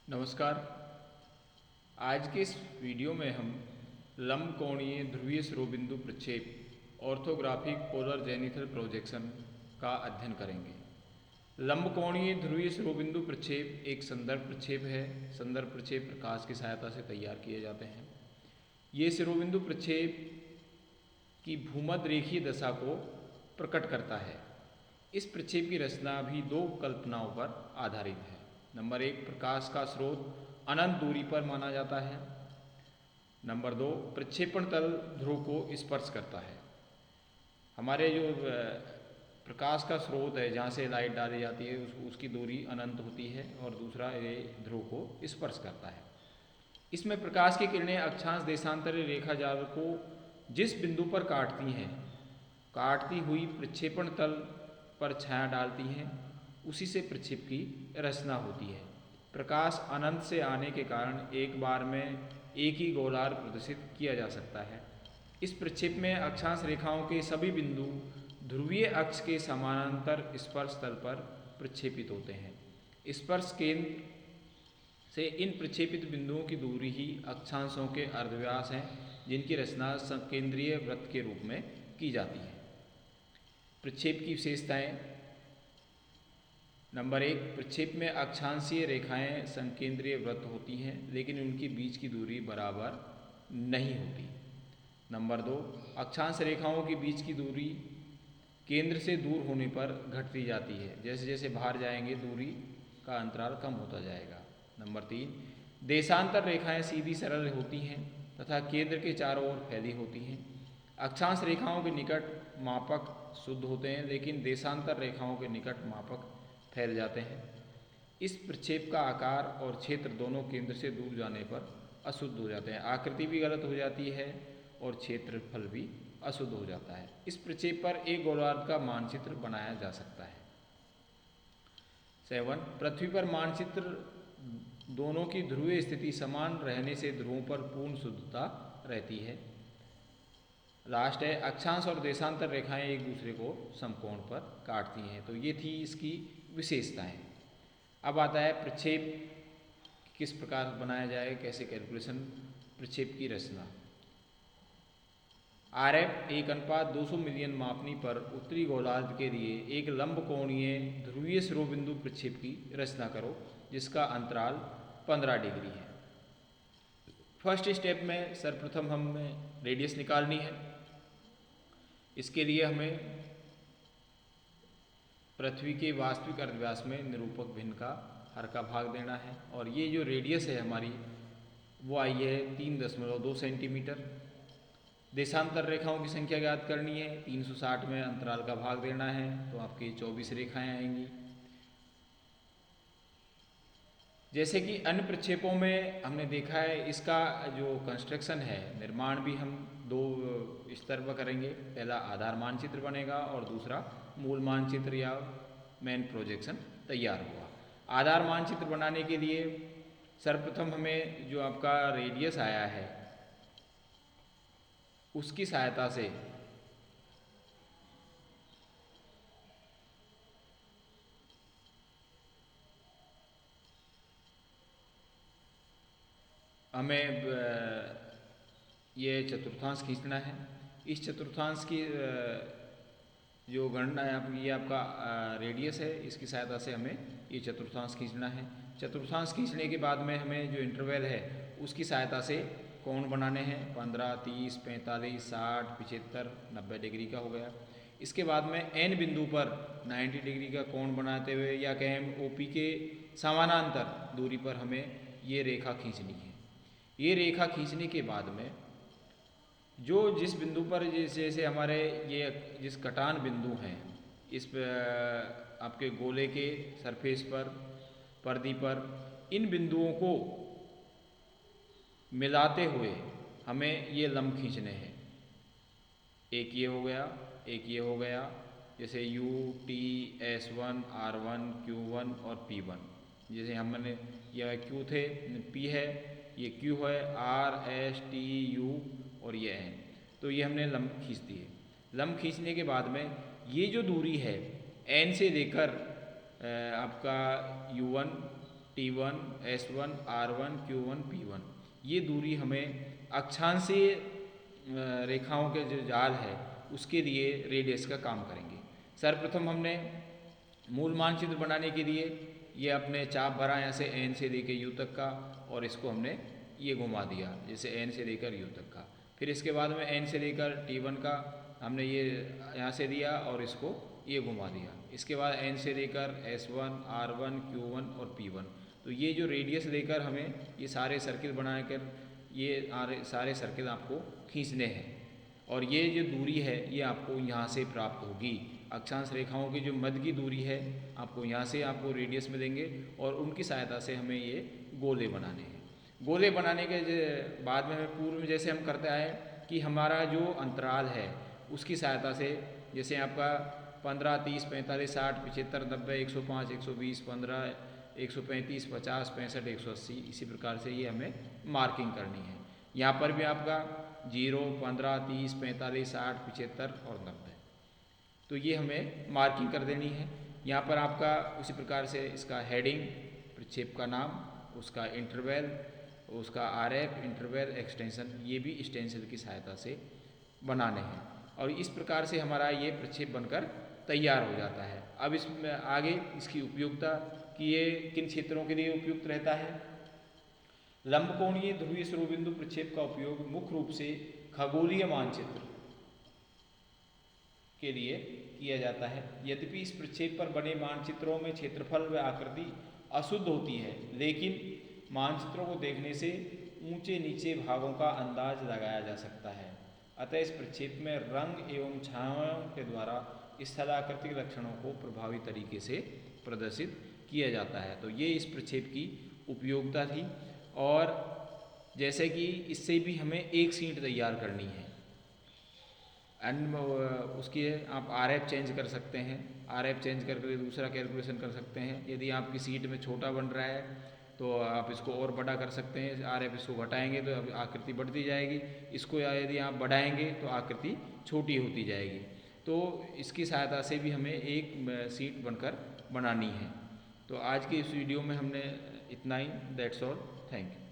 नमस्कार। आज के इस वीडियो में हम लंबकोणीय ध्रुवीय शिरोबिंदु प्रक्षेप ऑर्थोग्राफिक पोलर जेनिथल प्रोजेक्शन का अध्ययन करेंगे। लंबकोणीय ध्रुवीय शिरोबिंदु प्रक्षेप एक संदर्भ प्रक्षेप है। संदर्भ प्रक्षेप प्रकाश की सहायता से तैयार किए जाते हैं। ये शिरोबिंदु प्रक्षेप की भूमध्य रेखीय दशा को प्रकट करता है। इस प्रक्षेप की रचना भी दो कल्पनाओं पर आधारित है। नंबर एक, प्रकाश का स्रोत अनंत दूरी पर माना जाता है। नंबर दो, प्रक्षेपण तल ध्रुव को स्पर्श करता है। हमारे जो प्रकाश का स्रोत है, जहाँ से लाइट डाली जाती है, उसकी दूरी अनंत होती है और दूसरा ये ध्रुव को स्पर्श करता है। इसमें प्रकाश की किरणें अक्षांश देशांतरी रेखा जाल को जिस बिंदु पर काटती हैं, काटती हुई प्रक्षेपण तल पर छाया डालती हैं, उसी से प्रक्षेप की रचना होती है। प्रकाश अनंत से आने के कारण एक बार में एक ही गोलार्ध प्रदर्शित किया जा सकता है। इस प्रक्षेप में अक्षांश रेखाओं के सभी बिंदु ध्रुवीय अक्ष के समानांतर स्पर्श तल पर प्रक्षेपित होते हैं। स्पर्श केंद्र से इन प्रक्षेपित बिंदुओं की दूरी ही अक्षांशों के अर्धव्यास हैं, जिनकी रचना संकेंद्रीय वृत्त के रूप में की जाती है। प्रक्षेप की विशेषताएं। नंबर एक, प्रक्षेप में अक्षांशीय रेखाएं संकेंद्रीय वृत्त होती हैं, लेकिन उनके बीच की दूरी बराबर नहीं होती। नंबर दो, अक्षांश रेखाओं के बीच की दूरी केंद्र से दूर होने पर घटती जाती है। जैसे जैसे बाहर जाएंगे दूरी का अंतराल कम होता जाएगा। नंबर तीन, देशांतर रेखाएं सीधी सरल होती हैं तथा केंद्र के चारों ओर फैली होती हैं। अक्षांश रेखाओं के निकट मापक शुद्ध होते हैं, लेकिन देशांतर रेखाओं के निकट मापक फैल जाते हैं। इस प्रक्षेप का आकार और क्षेत्र दोनों केंद्र से दूर जाने पर अशुद्ध हो जाते हैं। आकृति भी गलत हो जाती है और क्षेत्रफल भी अशुद्ध हो जाता है। इस प्रक्षेप पर एक गोलार्ध का मानचित्र बनाया जा सकता है। 7, पृथ्वी पर मानचित्र दोनों की ध्रुवीय स्थिति समान रहने से ध्रुवों पर पूर्ण शुद्धता रहती है। लास्ट है, अक्षांश और देशांतर रेखाएं एक दूसरे को समकोण पर काटती हैं। तो ये थी इसकी विशेषताएं। अब आता है प्रक्षेप किस प्रकार बनाया जाए, कैसे कैलकुलेशन, प्रक्षेप की रचना। RF 1:200 मिलियन मापनी पर उत्तरी गोलार्ध के लिए एक लंबकोणीय ध्रुवीय शिरोबिंदु प्रक्षेप की रचना करो, जिसका अंतराल 15 डिग्री है। फर्स्ट स्टेप में सर्वप्रथम हमें रेडियस निकालनी है। इसके लिए हमें पृथ्वी के वास्तविक अर्धव्यास में निरूपक भिन्न का हर का भाग देना है, और ये जो रेडियस है हमारी वो आई है 3.2 सेंटीमीटर। देशांतर रेखाओं की संख्या ज्ञात करनी है। 360 में अंतराल का भाग देना है, तो आपकी 24 रेखाएं आएंगी। जैसे कि अन्य प्रक्षेपों में हमने देखा है, इसका जो कंस्ट्रक्शन है, निर्माण भी हम दो स्तर पर करेंगे। पहला आधार मानचित्र बनेगा और दूसरा मूल मानचित्र या मेन प्रोजेक्शन तैयार होगा। आधार मानचित्र बनाने के लिए सर्वप्रथम हमें जो आपका रेडियस आया है उसकी सहायता से हमें ये चतुर्थांश खींचना है। इस चतुर्थांश की जो गणना है, ये आपका रेडियस है, इसकी सहायता से हमें ये चतुर्थांश खींचना है। चतुर्थांश खींचने के बाद में हमें जो इंटरवल है उसकी सहायता से कोण बनाने हैं। 15, 30, 45, 60, 75, 90 डिग्री का हो गया। इसके बाद में n बिंदु पर 90 डिग्री का कोण बनाते हुए, या कहें OP के समानांतर दूरी पर हमें ये रेखा खींचनी है। ये रेखा खींचने के बाद में जो जिस बिंदु पर, जैसे हमारे ये जिस कटान बिंदु हैं, इस आपके गोले के सरफेस पर, परिधि पर, इन बिंदुओं को मिलाते हुए हमें ये लंब खींचने हैं। एक ये हो गया, एक ये हो गया। जैसे U, T, S1, R1, Q1 और P1। जैसे हमने यह Q थे, P है, ये Q है, R, S, T, U और ये N। तो ये हमने लंब खींच दिए। लंब खींचने के बाद में ये जो दूरी है N से लेकर आपका U1 T1, S1, R1, Q1, P1। ये दूरी हमें अक्षांशीय रेखाओं के जो जाल है उसके लिए रेडियस का काम करेंगे। सर्वप्रथम हमने मूल मानचित्र बनाने के लिए ये अपने चाप भरा यहाँ से N से लेकर U तक का, और इसको हमने ये घुमा दिया जैसे N से लेकर U तक का। फिर इसके बाद में N से लेकर T1 का हमने ये यहाँ से दिया और इसको ये घुमा दिया। इसके बाद N से लेकर S1, R1, Q1 और P1। तो ये जो रेडियस लेकर हमें ये सारे सर्किल बनाकर ये सारे सर्किल आपको खींचने हैं, और ये जो दूरी है ये आपको यहाँ से प्राप्त होगी। अक्षांश रेखाओं की जो मध्य की दूरी है आपको यहाँ से आपको रेडियस में देंगे, और उनकी सहायता से हमें ये गोले बनाने हैं। गोले बनाने के बाद में हमें पूर्व में जैसे हम करते आए कि हमारा जो अंतराल है उसकी सहायता से, जैसे आपका 15, 30, 45, 60, 75, 90, 105, 120, 15, 135, 50, 65, 180, इसी प्रकार से ये हमें मार्किंग करनी है। यहाँ पर भी आपका 0, 15, 30, 45, 60, 75 और 90, तो ये हमें मार्किंग कर देनी है। यहाँ पर आपका उसी प्रकार से इसका हेडिंग, प्रक्षेप का नाम, उसका इंटरवल, उसका RF, इंटरवल, एक्सटेंशन, ये भी स्टेंसिल की सहायता से बनाने हैं। और इस प्रकार से हमारा ये प्रक्षेप बनकर तैयार हो जाता है। अब इसमें आगे इसकी उपयोगिता कि ये किन क्षेत्रों के लिए उपयुक्त रहता है। लंबकोणीय ध्रुवीय शिरोबिंदु प्रक्षेप का उपयोग मुख्य रूप से खगोलीय मानचित्र के लिए किया जाता है। यद्यपि इस प्रक्षेप पर बने मानचित्रों में क्षेत्रफल व आकृति अशुद्ध होती है, लेकिन मानचित्रों को देखने से ऊंचे नीचे भागों का अंदाज लगाया जा सकता है। अतः इस प्रक्षेप में रंग एवं छायाओं के द्वारा स्थलाकृतिक लक्षणों को प्रभावी तरीके से प्रदर्शित किया जाता है। तो ये इस प्रक्षेप की उपयोगिता थी। और जैसे कि इससे भी हमें एक सीट तैयार करनी है, एंड उसकी आप RF चेंज कर सकते हैं, RF चेंज करके दूसरा कैलकुलेशन कर सकते हैं। यदि आपकी सीट में छोटा बन रहा है तो आप इसको और बड़ा कर सकते हैं। RF इसको घटाएंगे तो आकृति बढ़ती जाएगी, इसको यदि आप बढ़ाएंगे तो आकृति छोटी होती जाएगी। तो इसकी सहायता से भी हमें एक सीट बनकर बनानी है। तो आज की इस वीडियो में हमने इतना ही। That's all. Thank you.